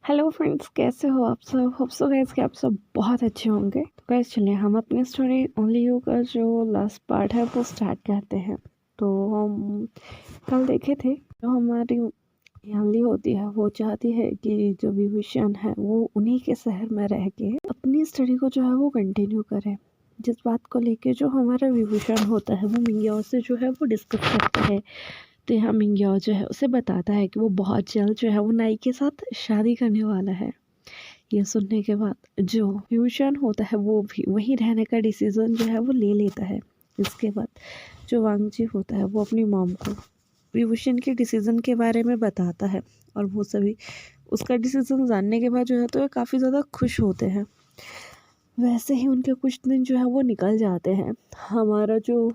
Hello friends, कैसे हो आप सब। होप सो गाइस कि आप सब बहुत अच्छे होंगे। तो गाइस चलिए हम अपनी स्टोरी ओनली यू का जो लास्ट पार्ट है वो स्टार्ट करते हैं। तो हम कल देखे थे जो हमारी याली होती है वो चाहती है कि जो विभूषण है वो उन्हीं के शहर में रह के अपनी स्टडी को जो है वो कंटिन्यू करे। जिस बात को लेके जो हमारा विभूषण होता है वो मिंग्याओ से जो है वो डिस्कस करता है। तो यहाँ मिंग्याओ जो है उसे बताता है कि वो बहुत जल्द जो है वो नाई के साथ शादी करने वाला है। ये सुनने के बाद जो फ्यूशन होता है वो भी वहीं रहने का डिसीजन जो है वो ले लेता है। इसके बाद जो वांगजी होता है वो अपनी मॉम को विभूषण के डिसीजन के बारे में बताता है और वो सभी उसका डिसीजन जानने के बाद जो है तो काफ़ी ज़्यादा खुश होते हैं। वैसे ही उनके कुछ दिन जो है वो निकल जाते हैं। हमारा जो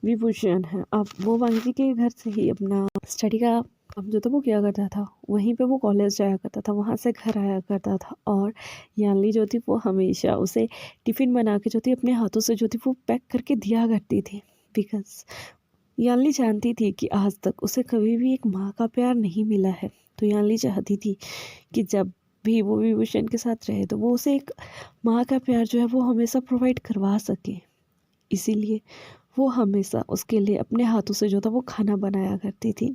विभूषण है अब वो वांगी के घर से ही अपना स्टडी का काम जो था वो किया करता था। वहीं पे वो कॉलेज जाया करता था, वहाँ से घर आया करता था और यानली जो थी वो हमेशा उसे टिफ़िन बना के जो थी अपने हाथों से जो थी वो पैक करके दिया करती थी। बिकॉज यानली जानती थी कि आज तक उसे कभी भी एक माँ का प्यार नहीं मिला है। तो यानली चाहती थी कि जब भी वो विभूषण के साथ रहे तो वो उसे एक माँ का प्यार जो है वो हमेशा प्रोवाइड करवा सके। इसीलिए वो हमेशा उसके लिए अपने हाथों से जो था वो खाना बनाया करती थी।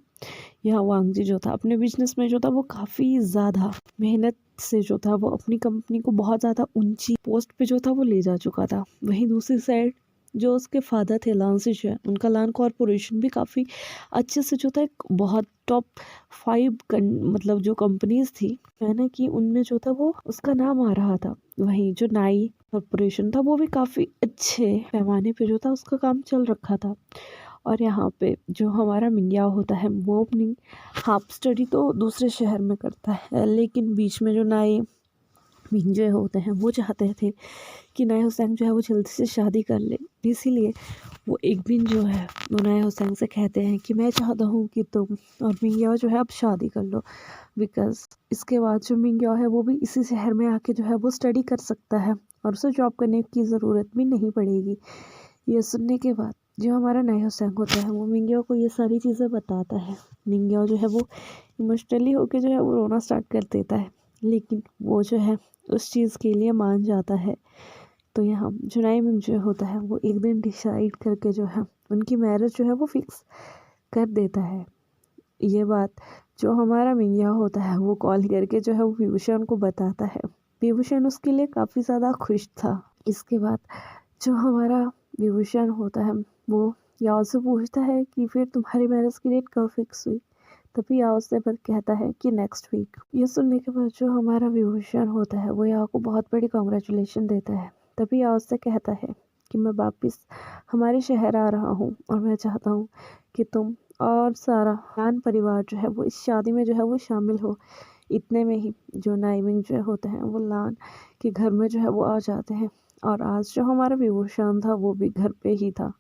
यहाँ वांगजी जो था अपने बिजनेस में जो था वो काफ़ी ज़्यादा मेहनत से जो था वो अपनी कंपनी को बहुत ज़्यादा ऊंची पोस्ट पे जो था वो ले जा चुका था। वहीं दूसरी साइड जो उसके फादर थे लांसिश है, उनका लान कॉरपोरेशन भी काफ़ी अच्छे से जो था एक बहुत टॉप 5 मतलब जो कंपनीज थी है ना कि उनमें जो था वो उसका नाम आ रहा था। वहीं जो नाई कॉरपोरेशन था वो भी काफ़ी अच्छे पैमाने पे जो था उसका काम चल रखा था। और यहाँ पे जो हमारा मिंग्याओ होता है वो अपनी हाफ स्टडी तो दूसरे शहर में करता है, लेकिन बीच में जो नाई मिंजे होते हैं वो चाहते थे कि नए हुसैन जो है वो जल्दी से शादी कर ले। इसीलिए वो एक दिन जो है वो नए हुसैन से कहते हैं कि मैं चाहता हूँ कि तुम और मिंग्याओ जो है अब शादी कर लो। बिकॉज इसके बाद जो मिंग्याओ है वो भी इसी शहर में आके जो है वो स्टडी कर सकता है और उसे जॉब करने की ज़रूरत भी नहीं पड़ेगी। ये सुनने के बाद जो हमारा नया हुसैन होता है वो मिंग्याओ को ये सारी चीज़ें बताता है। मिंग्याओ जो है वो इमोशनली होके जो है वो रोना स्टार्ट कर देता है, लेकिन वो जो है उस चीज़ के लिए मान जाता है। तो यहाँ जुनाई में जो होता है वो एक दिन डिसाइड करके जो है उनकी मैरिज जो है वो फिक्स कर देता है। ये बात जो हमारा मिंग्याओ होता है वो कॉल करके जो है वो विभूषण को बताता है। विभूषण उसके लिए काफ़ी ज़्यादा खुश था। इसके बाद जो हमारा विभूषण होता है वो याओ से पूछता है कि फिर तुम्हारी मैरिज की डेट कब फिक्स हुई। तभी याओ से पर कहता है कि नेक्स्ट वीक। ये सुनने के बाद जो हमारा विभूषण होता है वो याओ को बहुत बड़ी कॉन्ग्रेचुलेशन देता है। तभी याओ से कहता है कि मैं वापिस हमारे शहर आ रहा हूँ और मैं चाहता हूँ कि तुम और सारा खान परिवार जो है वो इस शादी में जो है वो शामिल हो। इतने में ही जो नाइमिंग जो होते हैं वो लान के घर में जो है वो आ जाते हैं और आज जो हमारा विभूषण था वो भी घर पे ही था।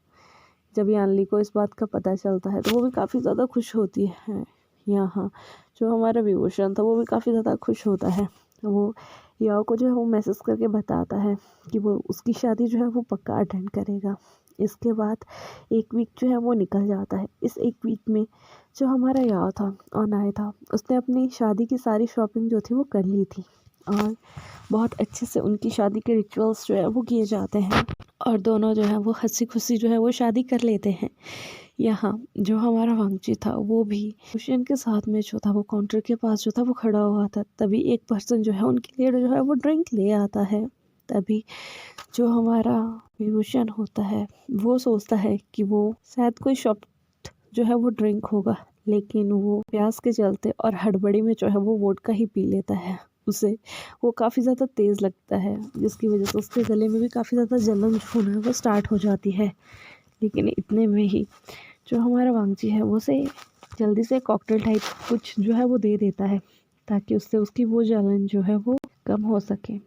जब यानली को इस बात का पता चलता है तो वो भी काफ़ी ज़्यादा खुश होती है। यहाँ जो हमारा विभूषण था वो भी काफ़ी ज़्यादा खुश होता है। वो याओ को जो है वो मैसेज करके बताता है कि वो उसकी शादी जो है वो पक्का अटेंड करेगा। इसके बाद एक वीक जो है वो निकल जाता है। इस एक वीक में जो हमारा याओ था और नाय था उसने अपनी शादी की सारी शॉपिंग जो थी वो कर ली थी और बहुत अच्छे से उनकी शादी के रिचुअल्स जो है वो किए जाते हैं और दोनों जो है वो हंसी खुशी जो है वो शादी कर लेते हैं। यहाँ जो हमारा वांगची था वो भी हुसैन के साथ में जो था वो काउंटर के पास जो था वो खड़ा हुआ था। तभी एक पर्सन जो है उनके लिए जो है वो ड्रिंक ले आता है। तभी जो हमारा विभूषण होता है वो सोचता है कि वो शायद कोई शॉप जो है वो ड्रिंक होगा, लेकिन वो प्यास के चलते और हड़बड़ी में जो है वो वोडका ही पी लेता है। उसे वो काफ़ी ज़्यादा तेज़ लगता है जिसकी वजह से उसके गले में भी काफ़ी ज़्यादा जलन जो है वो स्टार्ट हो जाती है। लेकिन इतने में ही जो हमारा वांगची है वो उसे जल्दी से कॉकटेल टाइप कुछ जो है वो दे देता है ताकि उससे उसकी वो जलन जो है वो कम हो सके।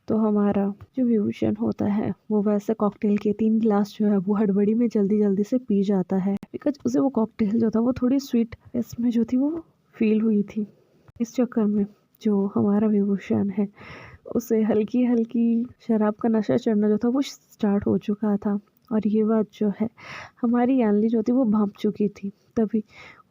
तो हमारा जो विभूषण होता है वो वैसे कॉकटेल के 3 गिलास जो है वो हड़बड़ी में जल्दी जल्दी से पी जाता है। बिकॉज उसे वो कॉकटेल जो था वो थोड़ी स्वीट इसमें जो थी वो फील हुई थी। इस चक्कर में जो हमारा विभूषण है उसे हल्की हल्की शराब का नशा चढ़ना जो था वो स्टार्ट हो चुका था और ये बात जो है हमारी यानली जो थी वो भांप चुकी थी। तभी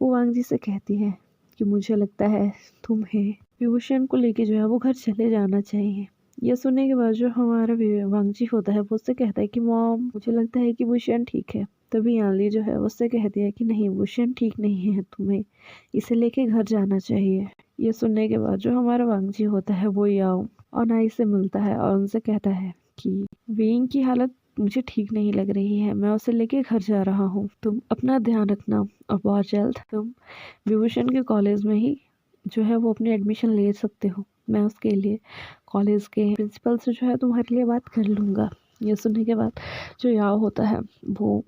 वो वांगजी से कहती है कि मुझे लगता है तुम्हें विभूषण को लेके जो है वो घर चले जाना चाहिए। ये सुनने के बाद जो हमारा वांगजी होता है वो उससे कहता है कि मॉम, मुझे लगता है कि भूषण ठीक है। तभी याली जो है उससे कहती है कि नहीं, भूषण ठीक नहीं है, तुम्हें इसे लेके घर जाना चाहिए। ये सुनने के बाद जो हमारा वांगजी होता है वो याओ और नाई से मिलता है और उनसे कहता है कि वेइंग की हालत मुझे ठीक नहीं लग रही है, मैं उसे लेके घर जा रहा हूँ, तुम अपना ध्यान रखना और बहुत जल्द तुम विभूषण के कॉलेज में ही जो है वो अपनी एडमिशन ले सकते हो। मैं उसके लिए कॉलेज के प्रिंसिपल से जो है तुम्हारे लिए बात कर लूँगा। ये सुनने के बाद जो याओ होता है वो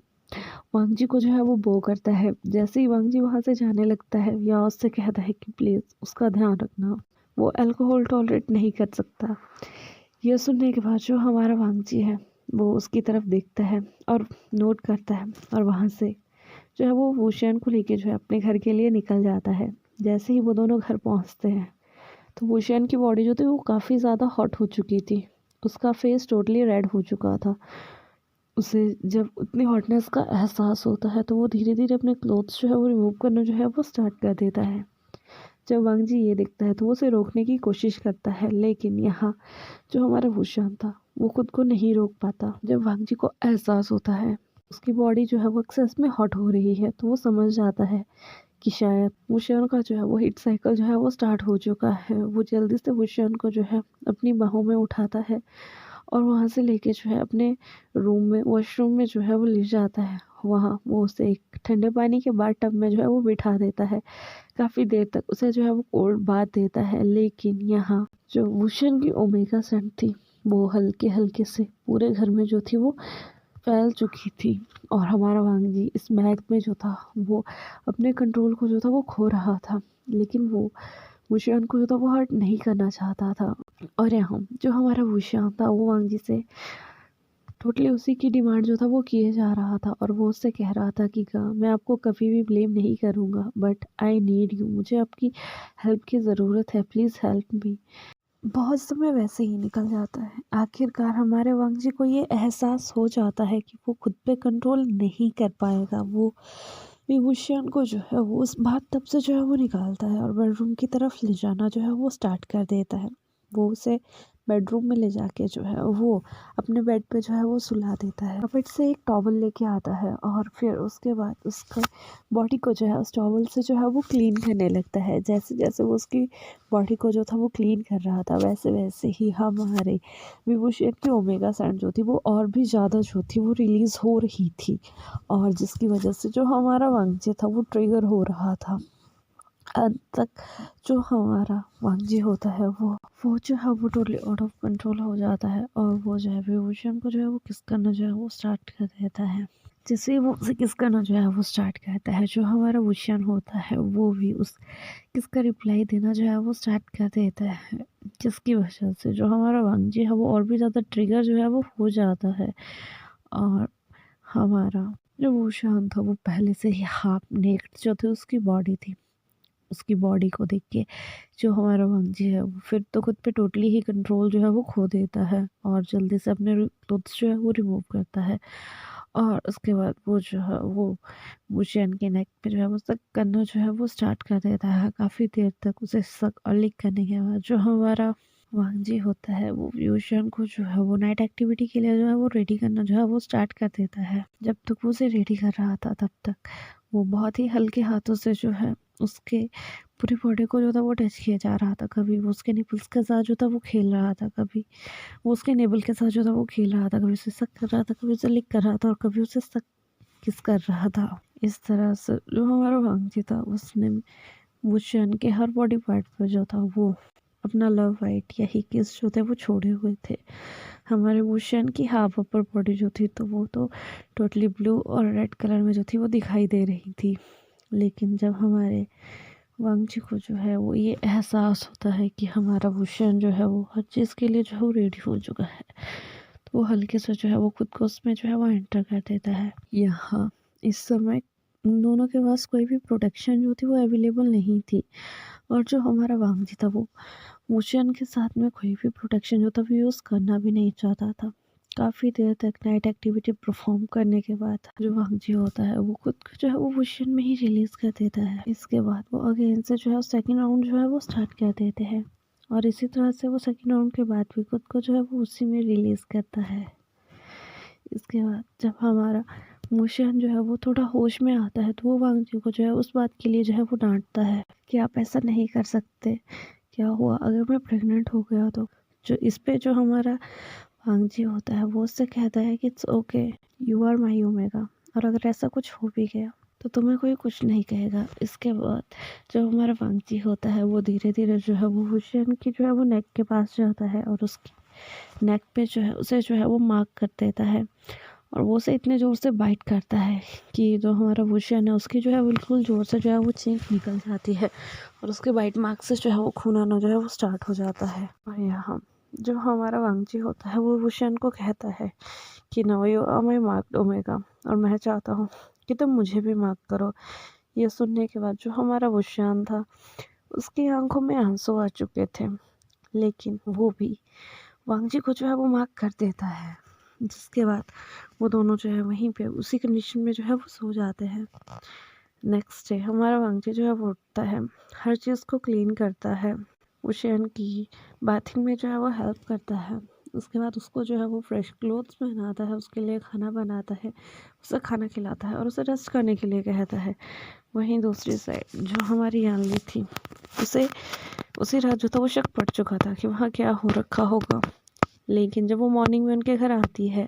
वांगजी को जो है वो बो करता है। जैसे ही वांगजी वहाँ से जाने लगता है, याओ उससे कहता है कि प्लीज़ उसका ध्यान रखना, वो अल्कोहल टॉलरेट नहीं कर सकता। यह सुनने के बाद जो हमारा वांगजी है वो उसकी तरफ देखता है और नोट करता है और वहाँ से जो है वो वूशियन को लेके जो है अपने घर के लिए निकल जाता है। जैसे ही वो दोनों घर पहुँचते हैं तो वूशियन की बॉडी जो थी वो काफ़ी ज़्यादा हॉट हो चुकी थी। उसका फेस टोटली रेड हो चुका था। उसे जब उतनी हॉटनेस का एहसास होता है तो वो धीरे धीरे अपने क्लोथ्स जो है वो रिमूव करना जो है वो स्टार्ट कर देता है। जब वांगजी ये देखता है तो वो उसे रोकने की कोशिश करता है, लेकिन यहाँ जो हमारा वूशियन था वो खुद को नहीं रोक पाता। जब वांगजी को एहसास होता है उसकी बॉडी जो है वो एक्सेस में हॉट हो रही है तो वो समझ जाता है कि शायद वूशियन का जो है वो हीट साइकिल जो है वो स्टार्ट हो चुका है। वो जल्दी से वूशियन को जो है अपनी बाहों में उठाता है और वहाँ से लेके जो है अपने रूम में वॉशरूम में जो है वो ले जाता है। वहाँ वो उसे एक ठंडे पानी के बाद टब में जो है वो बिठा देता है। काफ़ी देर तक उसे जो है वो कोल्ड बाथ देता है, लेकिन यहाँ जो वूशियन की ओमेगा सेंट थी वो हल्के हल्के से पूरे घर में जो थी वो फैल चुकी थी। और हमारा वांगजी इस महक में जो था वो अपने कंट्रोल को जो था वो खो रहा था, लेकिन वो वूशियन को जो था वो हर्ट नहीं करना चाहता था। और यहाँ जो हमारा वूशियन था वो वांगजी से टोटली उसी की डिमांड जो था वो किए जा रहा था और वो उससे कह रहा था कि मैं आपको कभी भी ब्लेम नहीं करूँगा, बट आई नीड यू, मुझे आपकी हेल्प की ज़रूरत है, प्लीज़ हेल्प मी। बहुत समय वैसे ही निकल जाता है। आखिरकार हमारे वांगजी को ये एहसास हो जाता है कि वो खुद पे कंट्रोल नहीं कर पाएगा। वो विभूषण को जो है वो उस बात तब से जो है वो निकालता है और बेडरूम की तरफ ले जाना जो है वो स्टार्ट कर देता है। वो उसे बेडरूम में ले जाके जो है वो अपने बेड पे जो है वो सुला देता है। बेड से एक टॉवल लेके आता है और फिर उसके बाद उसके बॉडी को जो है उस टॉवल से जो है वो क्लीन करने लगता है। जैसे जैसे वो उसकी बॉडी को जो था वो क्लीन कर रहा था वैसे वैसे ही हमारे विभूषण की ओमेगा सेंट जो थी वो और भी ज़्यादा जो थी वो रिलीज़ हो रही थी, और जिसकी वजह से जो हमारा वांगजी था वो ट्रिगर हो रहा था। अंत तक जो हमारा वांगजी होता है वो जो है वो टोटली आउट ऑफ कंट्रोल हो जाता है और वो जो है विभूषण को जो है वो किस करना जो है वो स्टार्ट कर देता है। जैसे ही वो उसे किस करना जो है वो स्टार्ट करता है, जो हमारा वूशियन होता है वो भी उस किस का रिप्लाई देना जो है वो स्टार्ट कर देता है, जिसकी वजह से जो हमारा वांगजी है वो और भी ज़्यादा ट्रिगर जो है वो हो जाता है। और हमारा जो वूशियन था वो पहले से ही हाफ नेक्ड जो थी उसकी बॉडी थी, उसकी बॉडी को देख के जो हमारा वांगजी है वो फिर तो खुद पे टोटली ही कंट्रोल जो है वो खो देता है और जल्दी से अपने क्लोथ्स जो है वो रिमूव करता है। और उसके बाद वो जो है वो वूशियन के नेक पे जो है वो सक करना जो है वो स्टार्ट कर देता है। काफ़ी देर तक उसे सक और लिक करने के बाद जो हमारा वांगजी होता है वो वूशियन को जो है वो नाइट एक्टिविटी के लिए जो है वो रेडी करना जो है वो स्टार्ट कर देता है। जब तक वो उसे रेडी कर रहा था तब तक वो बहुत ही हल्के हाथों से जो है उसके पूरी बॉडी को जो था वो टच किया जा रहा था। कभी वो उसके निपल्स के साथ जो था वो खेल रहा था, कभी वो उसके नेबल के साथ जो था वो खेल रहा था, कभी उसे सक कर रहा था, कभी उसे लिक कर रहा था और कभी उसे सक किस कर रहा था। इस तरह से जो हमारा वांगजी था उसने वूशियन के हर बॉडी पार्ट पर जो था वो अपना लव वाइट या ही किस जो थे वो छोड़े हुए थे। हमारे वूशियन की हाफ अपर बॉडी जो थी तो वो तो टोटली ब्लू और रेड कलर में जो थी वो दिखाई दे रही थी, लेकिन जब हमारे वांगजी को जो है वो ये एहसास होता है कि हमारा वूशियन जो है वो हर चीज़ के लिए जो है वो रेडी हो चुका है, तो वो हल्के से जो है वो खुद को उसमें जो है वो एंटर कर देता है। यहाँ इस समय उन दोनों के पास कोई भी प्रोटेक्शन जो थी वो अवेलेबल नहीं थी, और जो हमारा वांगजी था वो वूशियन के साथ में कोई भी प्रोटेक्शन जो था वो यूज़ करना भी नहीं चाहता था। काफ़ी देर तक नाइट एक्टिविटी परफॉर्म करने के बाद जो वांगजी होता है वो खुद को जो है वो वुशन में ही रिलीज कर देता है। इसके बाद वो अगेन से जो है सेकंड राउंड जो है वो स्टार्ट कर देते हैं और इसी तरह से वो सेकंड राउंड के बाद भी खुद को जो है वो उसी में रिलीज करता है। इसके बाद जब हमारा मोशन जो है वो थोड़ा होश में आता है तो वो वांगजी को जो है उस बात के लिए जो है वो डांटता है कि आप ऐसा नहीं कर सकते, क्या हुआ अगर मैं प्रेग्नेंट हो गया तो। जो इस पे जो हमारा वांगजी होता है वो उससे कहता है कि it's okay, you are my omega, और अगर ऐसा कुछ हो भी गया तो तुम्हें कोई कुछ नहीं कहेगा। इसके बाद जो हमारा वांगजी होता है वो धीरे धीरे जो है वो हुशियन की जो है वो नेक के पास जाता है और उसकी नेक पे जो है उसे जो है वो मार्क कर देता है और वो उसे इतने ज़ोर से बाइट करता है कि जो हमारा वुशन है उसकी जो है बिल्कुल ज़ोर से जो है वो चीख निकल जाती है और उसके बाइट मार्क से जो है वो खून आना जो है वो स्टार्ट हो जाता है। और यहाँ जो हमारा वांगजी होता है वो वुशन को कहता है कि now you are my marked omega, और मैं चाहता हूँ कि तुम मुझे भी मार्क करो। ये सुनने के बाद जो हमारा वुशन था उसकी आंखों में आंसू आ चुके थे, लेकिन वो भी वांगजी को जो है वो मार्क कर देता है। जिसके बाद वो दोनों जो है वहीं पे उसी कंडीशन में जो है वो सो जाते हैं। नेक्स्ट डे हमारा वांगजी जो है वो उठता है, हर चीज़ को क्लीन करता है, उशेन की बाथिंग में जो है वो हेल्प करता है। उसके बाद उसको जो है वो फ्रेश क्लोथ्स पहनाता है, उसके लिए खाना बनाता है, उसे खाना खिलाता है और उसे रेस्ट करने के लिए कहता है। वहीं दूसरी साइड जो हमारी यानली थी उसे उसी रात जो था वो शक पड़ चुका था कि वहाँ क्या हो रखा होगा, लेकिन जब वो मॉर्निंग में उनके घर आती है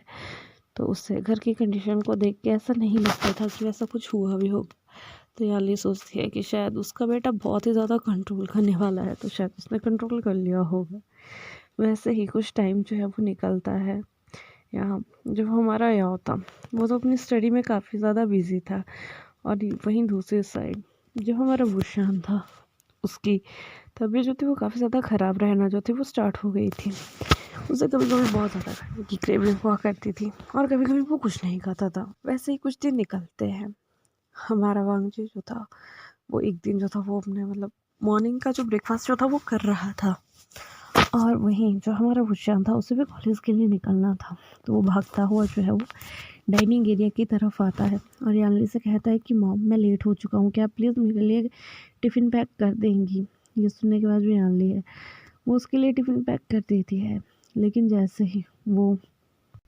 तो उससे घर की कंडीशन को देख के ऐसा नहीं लगता था कि ऐसा कुछ हुआ भी होगा। तो याली सोचती है कि शायद उसका बेटा बहुत ही ज़्यादा कंट्रोल करने वाला है तो शायद उसने कंट्रोल कर लिया होगा। वैसे ही कुछ टाइम जो है वो निकलता है। यहाँ जब हमारा याव था वो तो अपनी स्टडी में काफ़ी ज़्यादा बिजी था और वहीं दूसरी साइड जो हमारा बुशान था उसकी तबीयत जो थी वो काफ़ी ज़्यादा ख़राब रहना जो थी वो स्टार्ट हो गई थी। उसे कभी कभी बहुत ज़्यादा खाने की क्रेविंग हुआ करती थी और कभी कभी वो कुछ नहीं खाता था। वैसे ही कुछ दिन निकलते हैं। हमारा वांगजी जो था वो एक दिन जो था वो अपने मतलब मॉर्निंग का जो ब्रेकफास्ट जो था वो कर रहा था और वहीं जो हमारा वुशान था उसे भी कॉलेज के लिए निकलना था। तो वो भागता हुआ जो है वो डाइनिंग एरिया की तरफ आता है और यानली से कहता है कि मॉम मैं लेट हो चुका हूँ, क्या प्लीज़ मेरे लिए टिफ़िन पैक कर देंगी। ये सुनने के बाद जो यानली है वो उसके लिए टिफ़िन पैक कर देती है, लेकिन जैसे ही वो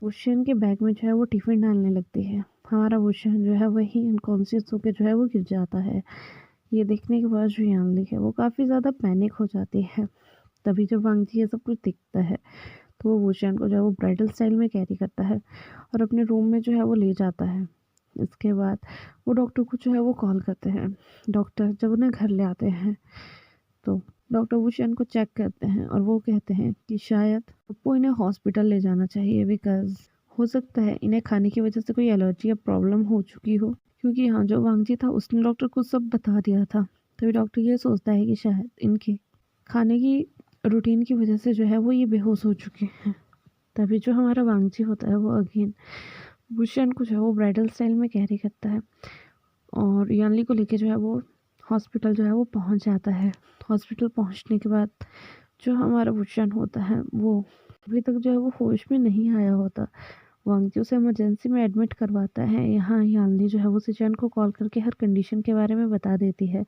वुशन के बैग में जो है वो टिफ़िन डालने लगती है हमारा वुशन जो है वही अनकॉन्शियस होकर जो है वो गिर जाता है। ये देखने के बाद जो यानली है वो काफ़ी ज़्यादा पैनिक हो जाती है। तभी जब वांगजी ये सब कुछ दिखता है तो वो वुशन को जो है वो ब्राइडल स्टाइल में कैरी करता है और अपने रूम में जो है वो ले जाता है। इसके बाद वो डॉक्टर को जो है वो कॉल करते हैं। डॉक्टर जब उन्हें घर ले आते हैं तो डॉक्टर वुशन को चेक करते हैं और वो कहते हैं कि शायद आपको इन्हें हॉस्पिटल ले जाना चाहिए बिकॉज हो सकता है इन्हें खाने की वजह से कोई एलर्जी या प्रॉब्लम हो चुकी हो, क्योंकि यहाँ जो वांगजी था उसने डॉक्टर को सब बता दिया था। तभी डॉक्टर ये सोचता है कि शायद इनके खाने की रूटीन की वजह से जो है वो ये बेहोश हो चुके हैं। तभी जो हमारा वांगजी होता है वो अगेन वुशन को जो है वो ब्राइडल स्टाइल में कैरी करता है और यानली को लेके जो है वो हॉस्पिटल जो है वो पहुंच जाता है। हॉस्पिटल पहुंचने के बाद जो हमारा वुशन होता है वो अभी तक जो है वो होश में नहीं आया होता। वांगजी उसे इमरजेंसी में एडमिट करवाता है। यहाँ यानली जो है वो सिचैन को कॉल करके हर कंडीशन के बारे में बता देती है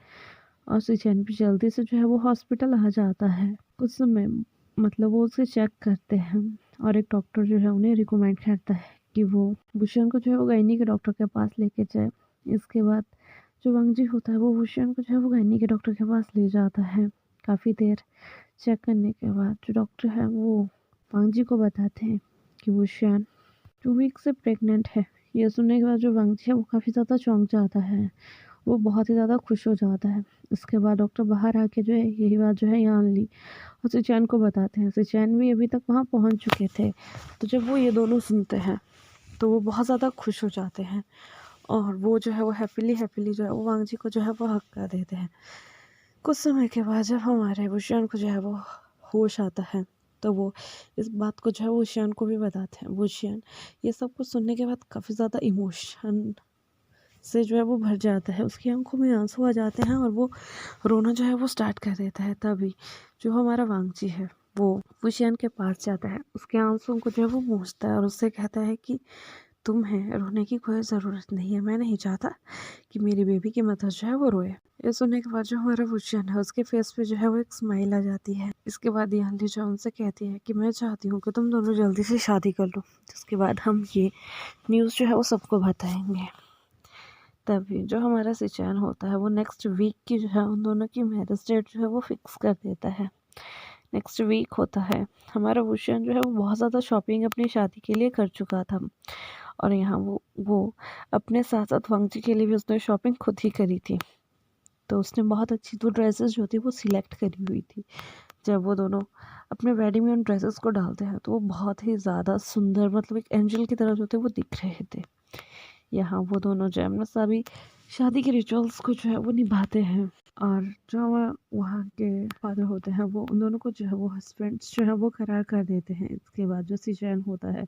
और सिचैन भी जल्दी से जो है वो हॉस्पिटल आ जाता है। कुछ समय मतलब वो उसे चेक करते हैं और एक डॉक्टर जो है उन्हें रिकमेंड करता है कि वो वुशन को जो है वो गायनी के डॉक्टर के पास लेके जाए। इसके बाद जो वांगजी होता है वो वुशन को जो है वो गायनी के डॉक्टर के पास ले जाता है। काफ़ी देर चेक करने के बाद जो डॉक्टर है वो वांगजी को बताते हैं कि वुशन 2 वीक से प्रेग्नेंट है। ये सुनने के बाद जो वांगजी है वो काफ़ी ज़्यादा चौंक जाता है, वो बहुत ही ज़्यादा खुश हो जाता है। इसके बाद डॉक्टर बाहर आके जो है यही बात जो है यानली और सिचैन को बताते हैं। सिचैन भी अभी तक वहाँ पहुँच चुके थे। तो जब वो ये दोनों सुनते हैं तो वो बहुत ज़्यादा खुश हो जाते हैं और वो जो है वो हैप्पीली हैप्पीली जो है वो वांगजी को जो है वो हक कर देते हैं। कुछ समय के बाद जब हमारे वुशन को जो है वो होश आता है तो वो इस बात को जो है वो वुशन को भी बताते हैं। वुशन ये सब कुछ सुनने के बाद काफ़ी ज़्यादा इमोशन से जो है वो भर जाता है, उसकी आंखों में आंसू आ जाते हैं और वो रोना जो है वो स्टार्ट कर देता है। तभी जो हमारा वांगजी है वो वुशियान के पास जाता है, उसके आंसुओं को जो है वो पूछता है और उससे कहता है कि तुम है, रोने की कोई ज़रूरत नहीं है, मैं नहीं चाहता कि मेरी बेबी की मदर जो है वो रोए। ये सुनने के बाद जो हमारा वुशियन है उसके फेस पे जो है वो एक स्माइल आ जाती है। इसके बाद यानली जो उनसे कहती है कि मैं चाहती हूँ कि तुम दोनों जल्दी से शादी कर लो, जिसके बाद हम ये न्यूज़ जो है वो सबको बताएंगे। तभी जो हमारा सिचैन होता है वो नेक्स्ट वीक की जो है उन दोनों की मैरिज डेट जो है वो फिक्स कर देता है। नेक्स्ट वीक होता है, हमारा वुशियन जो है वो बहुत ज़्यादा शॉपिंग अपनी शादी के लिए कर चुका था और यहाँ वो अपने साथ साथ वांगजी के लिए भी उसने शॉपिंग खुद ही करी थी। तो उसने बहुत अच्छी 2 ड्रेसेस जो थी वो सिलेक्ट करी हुई थी। जब वो दोनों अपने वेडिंग में उन ड्रेसेस को डालते हैं तो वो बहुत ही ज़्यादा सुंदर, मतलब एक एंजल की तरह जो थे वो दिख रहे थे। यहाँ वो दोनों जो है अपना सभी शादी के रिचुअल्स को जो है वो निभाते हैं और जो वहाँ के फादर होते हैं वो उन दोनों को जो है वो हस्बैंड्स जो है वो करार कर देते हैं। इसके बाद जो सिचैन होता है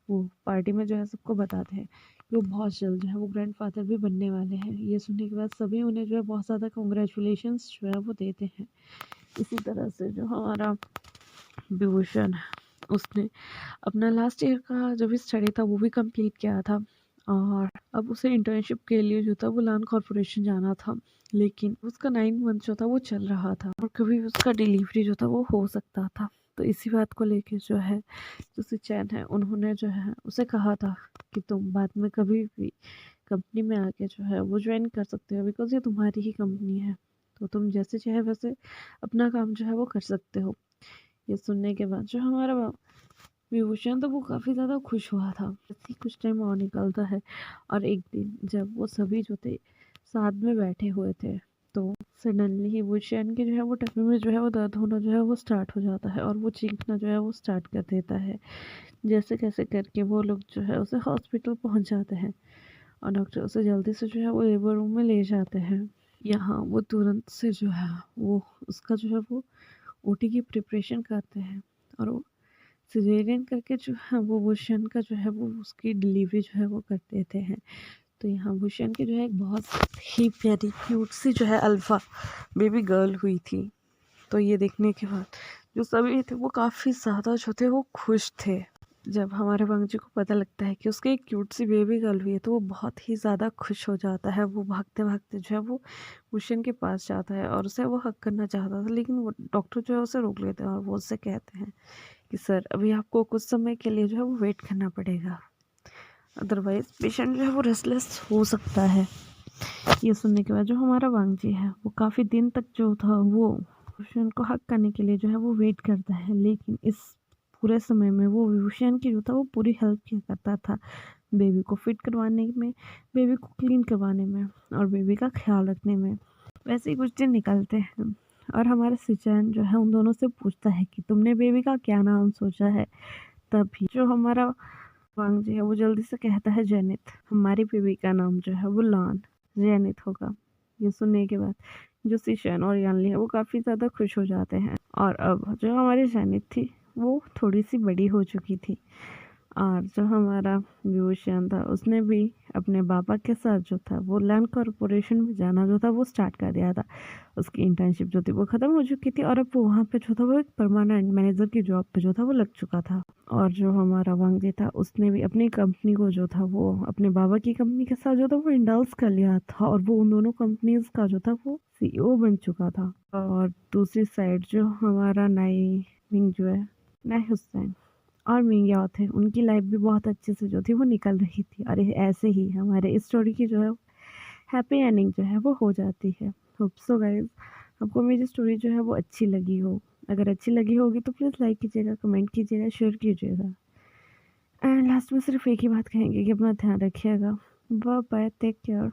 वो पार्टी में जो है सबको बताते हैं कि वो बहुत जल्द जो है वो ग्रैंडफादर भी बनने वाले हैं। ये सुनने के बाद सभी उन्हें जो है बहुत ज़्यादा कॉन्ग्रेचुलेशंस जो है वो देते हैं। इसी तरह से जो हमारा विभूषण है उसने अपना लास्ट ईयर का जो भी स्टडी था वो भी कंप्लीट किया था और अब उसे इंटर्नशिप के लिए जो था वो लान कॉरपोरेशन जाना था, लेकिन उसका 9 मंथ जो था वो चल रहा था और कभी उसका डिलीवरी जो था वो हो सकता था। तो इसी बात को लेके जो है जो सिचैन है उन्होंने जो है उसे कहा था कि तुम बाद में कभी भी कंपनी में आके जो है वो ज्वाइन कर सकते हो, बिकॉज ये तुम्हारी ही कंपनी है, तो तुम जैसे चाहे वैसे अपना काम जो है वो कर सकते हो। ये सुनने के बाद जो हमारा विभूषण तो वो काफ़ी ज़्यादा खुश हुआ था। ऐसे ही कुछ टाइम और निकलता है और एक दिन जब वो सभी जो थे साथ में बैठे हुए थे तो सडनली ही वुशियन के जो है वो टखने में जो है वो दर्द होना जो है वो स्टार्ट हो जाता है और वो चीखना जो है वो स्टार्ट कर देता है। जैसे कैसे करके वो लोग जो है उसे हॉस्पिटल पहुंच जाते हैं और डॉक्टर उसे जल्दी से जो है वो लेबर रूम में ले जाते हैं। यहाँ वो तुरंत से जो है वो उसका जो है वो ओटी की प्रिपरेशन करते हैं और वो सिजेरियन करके जो है वो वुशियन का जो है वो उसकी डिलीवरी जो है वो कर देते हैं। तो यहाँ वुशियन की जो है एक बहुत ही प्यारी क्यूट सी जो है अल्फ़ा बेबी गर्ल हुई थी। तो ये देखने के बाद जो सभी थे वो काफ़ी ज़्यादा जो थे वो खुश थे। जब हमारे वांगजी को पता लगता है कि उसकी एक क्यूट सी बेबी गर्ल हुई है तो वो बहुत ही ज़्यादा खुश हो जाता है। वो भागते भागते जो है वो वुशियन के पास जाता है और उसे वो हग करना चाहता था, लेकिन वो डॉक्टर जो है उसे रोक लेते हैं और वो उससे कहते हैं कि सर अभी आपको कुछ समय के लिए जो है वो वेट करना पड़ेगा, अदरवाइज पेशेंट जो है वो रेस्टलेस हो सकता है। ये सुनने के बाद जो हमारा वांगजी है वो काफ़ी दिन तक जो था वो विभूषण को हक करने के लिए जो है वो वेट करता है, लेकिन इस पूरे समय में वो विभूषण की जो था वो पूरी हेल्प किया करता था बेबी को फिट करवाने में, बेबी को क्लीन करवाने में और बेबी का ख्याल रखने में। वैसे ही कुछ दिन निकलते हैं और हमारा सिचैन जो है उन दोनों से पूछता है कि तुमने बेबी का क्या नाम सोचा है। तभी जो हमारा वांगजी है वो जल्दी से कहता है जेनिथ, हमारी बेबी का नाम जो है वो लान जेनिथ होगा। ये सुनने के बाद जो सिचैन और यानली है वो काफ़ी ज़्यादा खुश हो जाते हैं और अब जो हमारी जेनिथ थी वो थोड़ी सी बड़ी हो चुकी थी और जो हमारा विभूषण था उसने भी अपने पापा के साथ जो था वो लैंड कॉरपोरेशन में जाना जो था वो स्टार्ट कर दिया था। उसकी इंटर्नशिप जो थी वो ख़त्म हो चुकी थी और अब वो वहाँ पे जो था वो एक परमानेंट मैनेजर की जॉब पे जो था वो लग चुका था। और जो हमारा वांगजी था उसने भी अपनी कंपनी को जो था वो अपने बाबा की कंपनी के साथ जो था वो इंडल्स कर लिया था और वो उन दोनों कंपनीज का जो था वो सीईओ बन चुका था। और दूसरी साइड जो हमारा नई विंग जो है नए हुसैन और मिंग्याओ थे उनकी लाइफ भी बहुत अच्छे से जो थी वो निकल रही थी और ऐसे ही हमारे इस स्टोरी की जो है हैप्पी एंडिंग जो है वो हो जाती है। होप सो गाइस आपको मेरी स्टोरी जो है वो अच्छी लगी हो। अगर अच्छी लगी होगी तो प्लीज़ लाइक कीजिएगा, कमेंट कीजिएगा, शेयर कीजिएगा एंड लास्ट में सिर्फ एक ही बात कहेंगे कि अपना ध्यान रखिएगा। Bye bye, take care.